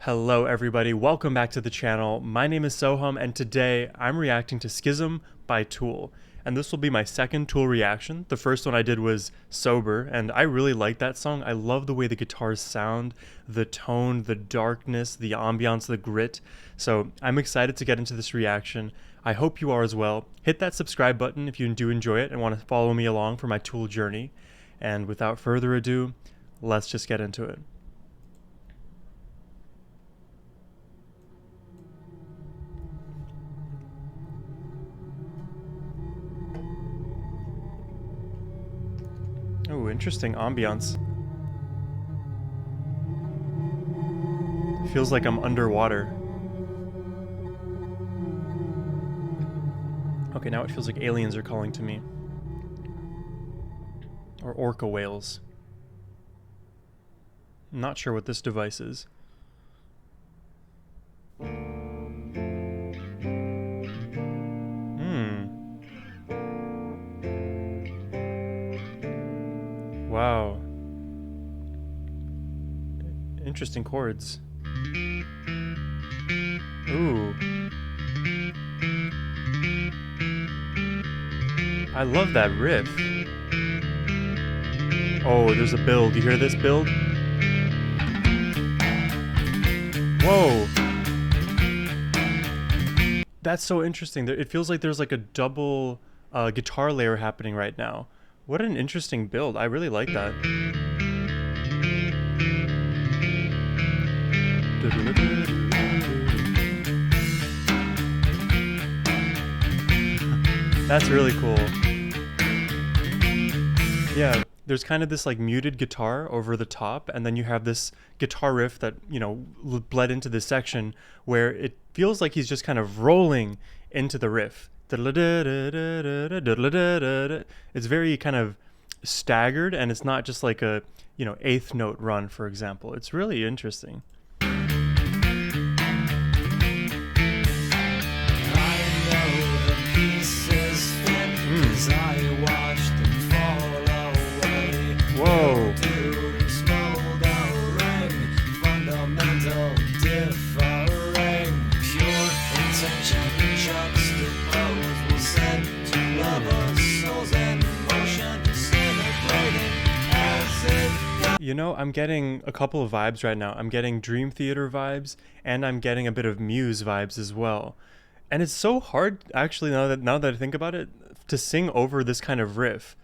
Hello everybody, welcome back to the channel. My name is Sohum and today I'm reacting to Schism by Tool. And this will be my second Tool reaction. The first one I did was Sober and I really like that song. I love the way the guitars sound, the tone, the darkness, the ambiance, the grit. So I'm excited to get into this reaction. I hope you are as well. Hit that subscribe button if you do enjoy it and want to follow me along for my Tool journey. And without further ado, let's just get into it. Oh, interesting ambiance. Feels like I'm underwater. Okay, now it feels like aliens are calling to me. Or orca whales. I'm not sure what this device is. Wow. Interesting chords. Ooh. I love that riff. Oh, there's a build. You hear this build? Whoa. That's so interesting. It feels like there's like a double guitar layer happening right now. What an interesting build. I really like that. That's really cool. Yeah, there's kind of this like muted guitar over the top, and then you have this guitar riff that, you know, bled into this section where it feels like he's just kind of rolling into the riff. It's very kind of staggered, and it's not just like a, you know, eighth note run, for example. It's really interesting. Whoa. You know, I'm getting a couple of vibes right now. I'm getting Dream Theater vibes, and I'm getting a bit of Muse vibes as well. And it's so hard, actually, now that I think about it, to sing over this kind of riff.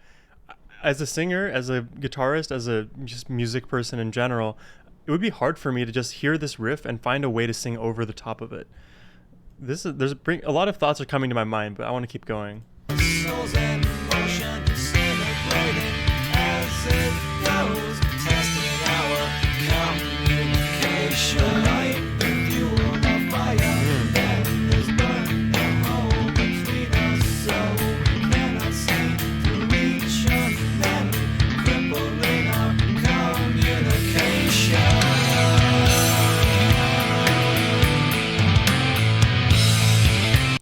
As a singer, as a guitarist, as a just music person in general, it would be hard for me to just hear this riff and find a way to sing over the top of it. There's a lot of thoughts are coming to my mind, but I want to keep going. Souls and motion, celebrating as it goes, testing our communication. Light the fuel on fire, then there's burn the hole between us, so we cannot see through each other, then crippling our communication.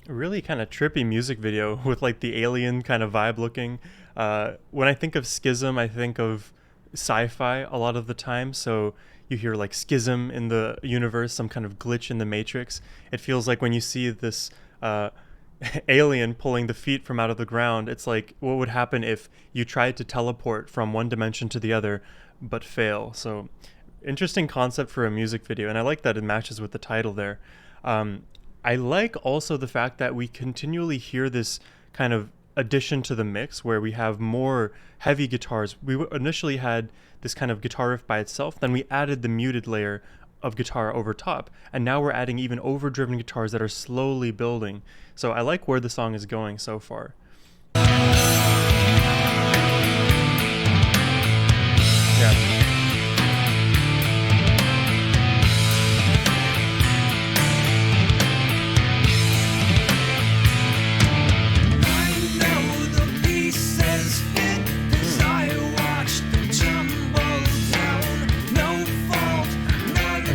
Really kind of trippy music video with like the alien kind of vibe looking. When I think of Schism, I think of sci-fi a lot of the time. So you hear like schism in the universe, some kind of glitch in the matrix. It feels like when you see this alien pulling the feet from out of the ground, it's like what would happen if you tried to teleport from one dimension to the other but fail. So interesting concept for a music video, and I like that it matches with the title there. I like also the fact that we continually hear this kind of addition to the mix where we have more heavy guitars. We initially had this kind of guitar riff by itself, then we added the muted layer of guitar over top, and now we're adding even overdriven guitars that are slowly building. So I like where the song is going so far. Yeah.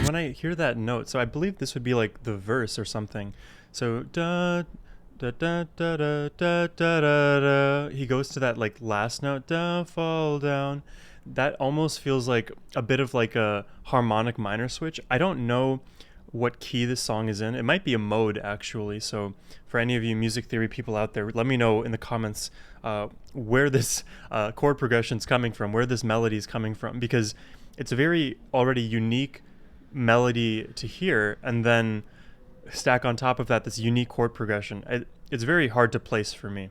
When I hear that note, so I believe this would be like the verse or something. So da da da da da da da da. He goes to that like last note, da fall down. that almost feels like a bit of like a harmonic minor switch. I don't know what key this song is in. It might be a mode actually. So for any of you music theory people out there, let me know in the comments where this chord progression is coming from, where this melody is coming from, because it's a very already unique melody to hear, and then stack on top of that this unique chord progression. It's very hard to place for me.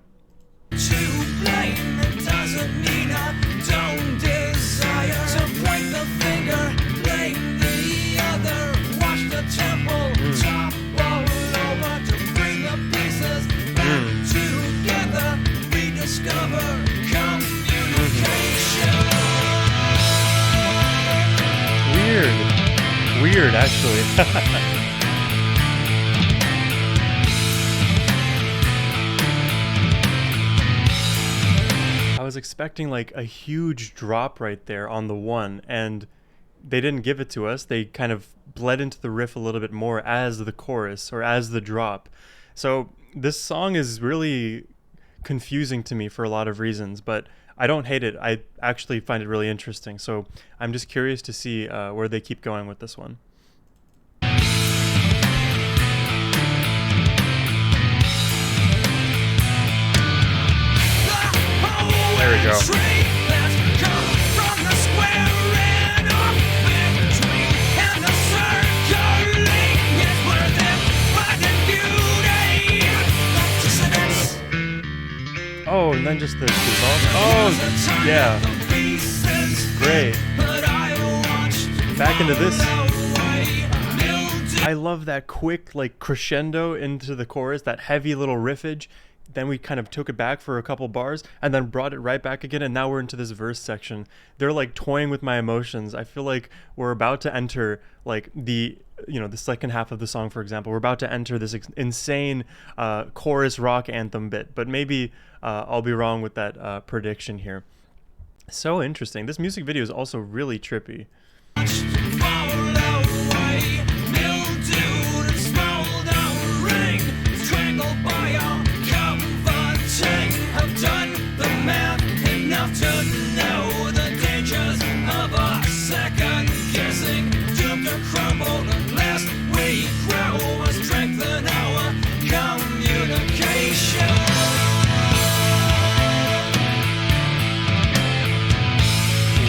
Weird, actually. I was expecting like a huge drop right there on the one, and they didn't give it to us. They kind of bled into the riff a little bit more as the chorus or as the drop. So this song is really confusing to me for a lot of reasons, but I don't hate it. I actually find it really interesting. So I'm just curious to see where they keep going with this one. There we go. Oh, and then just the oh, yeah. Great. Back into this. I love that quick, like, crescendo into the chorus, that heavy little riffage. Then we kind of took it back for a couple bars and then brought it right back again, and now we're into this verse section. They're like toying with my emotions. I feel like we're about to enter like the second half of the song, for example. We're about to enter this insane chorus rock anthem bit, but maybe I'll be wrong with that prediction here. So interesting. This music video is also really trippy.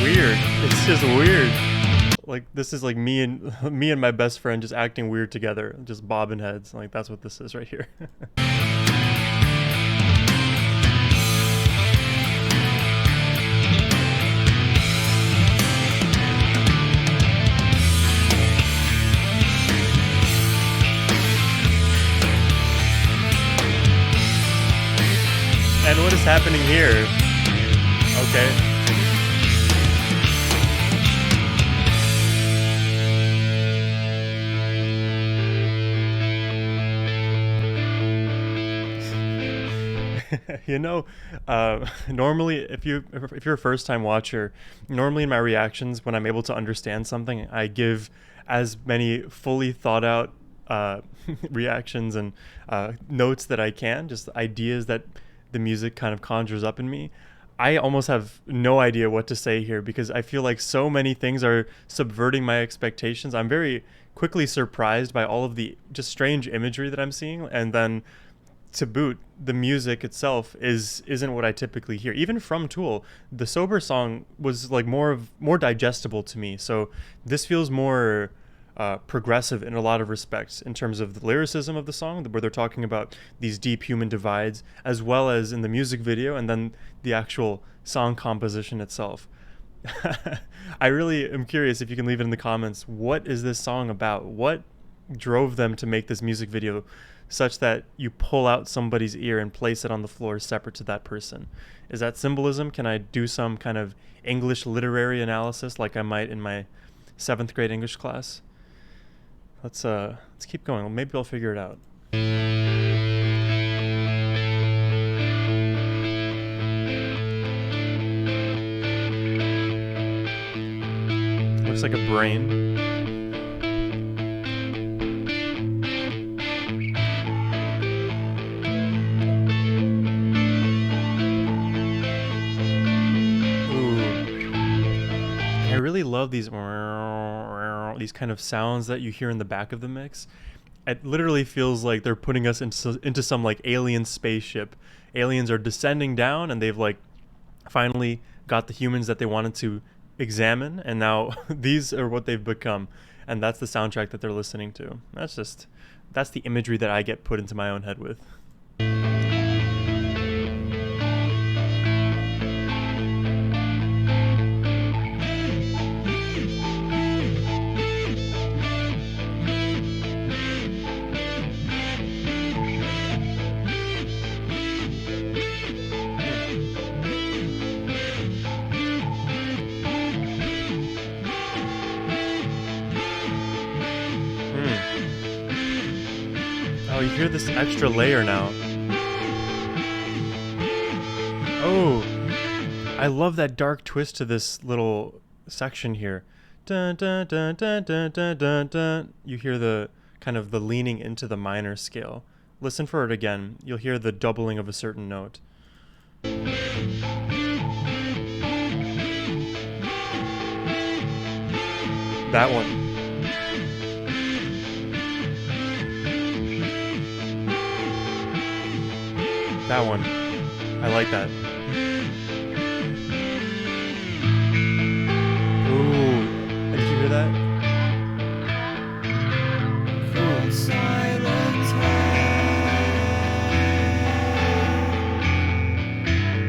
Weird. It's just weird. Like, this is like me and my best friend just acting weird together, just bobbing heads. Like, that's what this is right here. And what is happening here? Okay. Normally, if you're a first time watcher, normally in my reactions, when I'm able to understand something, I give as many fully thought out reactions and notes that I can, just ideas that the music kind of conjures up in me. I almost have no idea what to say here because I feel like so many things are subverting my expectations. I'm very quickly surprised by all of the just strange imagery that I'm seeing, and then to boot, the music itself isn't what I typically hear. Even from Tool, the Sober song was like more digestible to me. So this feels more progressive in a lot of respects in terms of the lyricism of the song, where they're talking about these deep human divides, as well as in the music video, and then the actual song composition itself. I really am curious if you can leave it in the comments. What is this song about? What drove them to make this music video such that you pull out somebody's ear and place it on the floor separate to that person? Is that symbolism? Can I do some kind of English literary analysis like I might in my 7th grade English class? Let's keep going. Well, maybe I'll figure it out. Looks like a brain. love these kind of sounds that you hear in the back of the mix. It literally feels like they're putting us into some like alien spaceship. Aliens are descending down, and they've like finally got the humans that they wanted to examine, and now these are what they've become, and that's the soundtrack that they're listening to. That's the imagery that I get put into my own head with. Oh, you hear this extra layer now. Oh, I love that dark twist to this little section here. Dun, dun, dun, dun, dun, dun, dun, dun. You hear the kind of the leaning into the minor scale. Listen for it again. You'll hear the doubling of a certain note. That one. That one. I like that. Ooh. Did you hear that?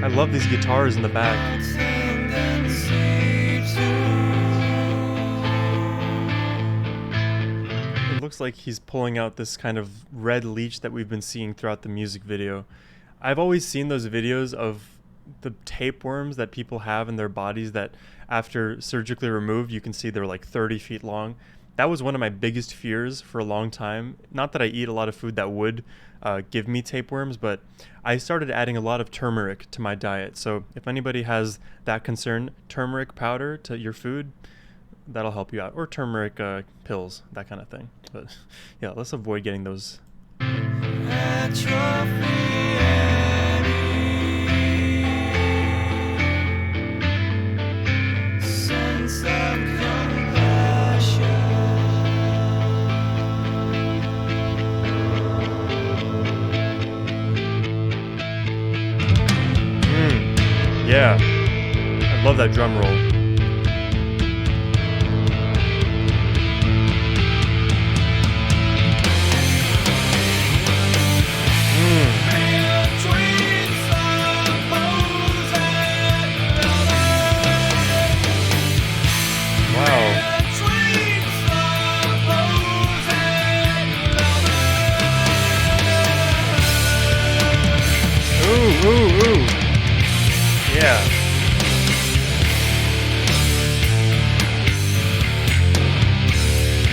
I love these guitars in the back. It looks like he's pulling out this kind of red leech that we've been seeing throughout the music video. I've always seen those videos of the tapeworms that people have in their bodies that after surgically removed, you can see they're like 30 feet long. That was one of my biggest fears for a long time. Not that I eat a lot of food that would give me tapeworms, but I started adding a lot of turmeric to my diet. So if anybody has that concern, turmeric powder to your food, that'll help you out. Or turmeric pills, that kind of thing. But yeah, let's avoid getting those. Yeah, I love that drum roll. Ooh. Yeah.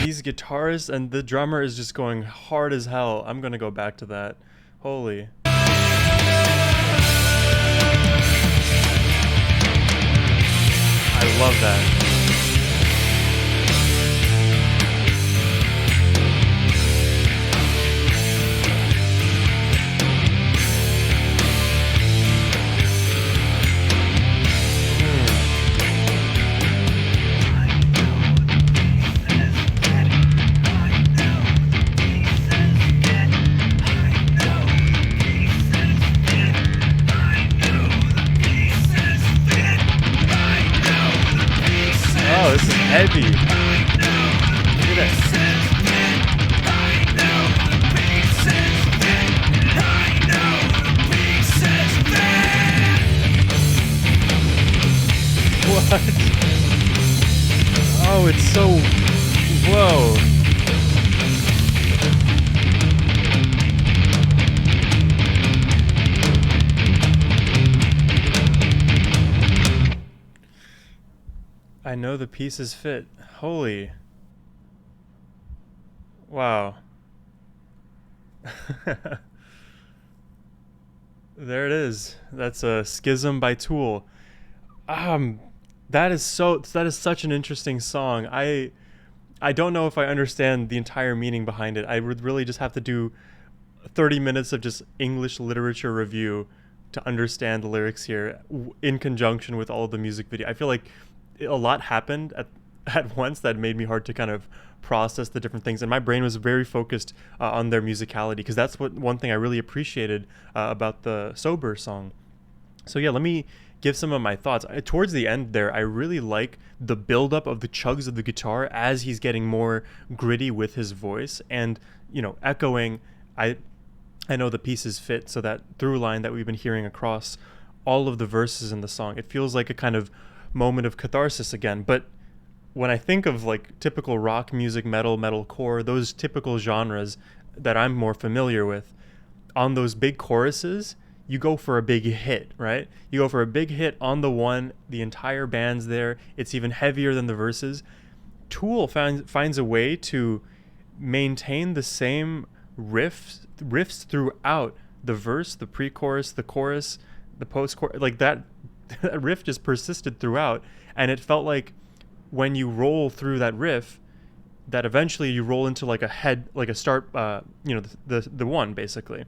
These guitarists and the drummer is just going hard as hell. I'm gonna go back to that. Holy. I love that. Oh, this is heavy. Look at that. What? Oh, it's so... Whoa. I know the pieces fit. Holy. Wow. There it is. That's a Schism by Tool. That is such an interesting song. I don't know if I understand the entire meaning behind it. I would really just have to do 30 minutes of just English literature review to understand the lyrics here in conjunction with all of the music video. I feel like a lot happened at once that made me hard to kind of process the different things. And my brain was very focused on their musicality, because that's what one thing I really appreciated about the Sober song. So yeah, let me give some of my thoughts. Towards the end there, I really like the buildup of the chugs of the guitar as he's getting more gritty with his voice, and echoing. I know the pieces fit, so that through line that we've been hearing across all of the verses in the song, it feels like a kind of moment of catharsis again. But when I think of like typical rock music, metalcore, those typical genres that I'm more familiar with, on those big choruses, you go for a big hit, right? You go for a big hit on the one, the entire band's there. It's even heavier than the verses. Tool finds a way to maintain the same riffs throughout the verse, the pre-chorus, the chorus, the post-chorus. Like that, that riff just persisted throughout, and it felt like when you roll through that riff, that eventually you roll into like a head, like a start, the one basically.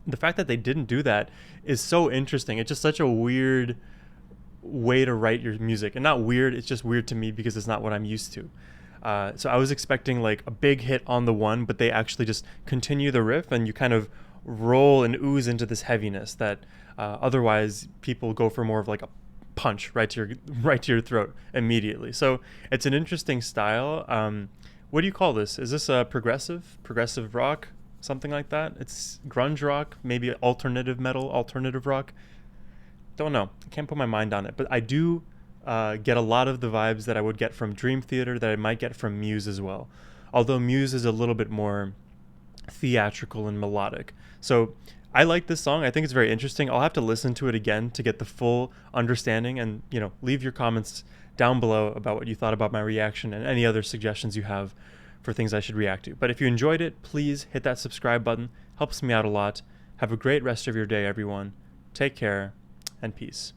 The fact that they didn't do that is so interesting. It's just such a weird way to write your music, and not weird. It's just weird to me because it's not what I'm used to. So I was expecting like a big hit on the one, but they actually just continue the riff, and you kind of roll and ooze into this heaviness that otherwise people go for more of like a punch right to your throat immediately. So it's an interesting style. What do you call this? Is this a progressive rock, something like that? It's grunge rock, maybe alternative metal, alternative rock. Don't know. I can't put my mind on it, but I do get a lot of the vibes that I would get from Dream Theater that I might get from Muse as well. Although Muse is a little bit more theatrical and melodic. So I like this song. I think it's very interesting. I'll have to listen to it again to get the full understanding, and leave your comments down below about what you thought about my reaction and any other suggestions you have for things I should react to. But if you enjoyed it, please hit that subscribe button. Helps me out a lot. Have a great rest of your day, everyone. Take care, and peace.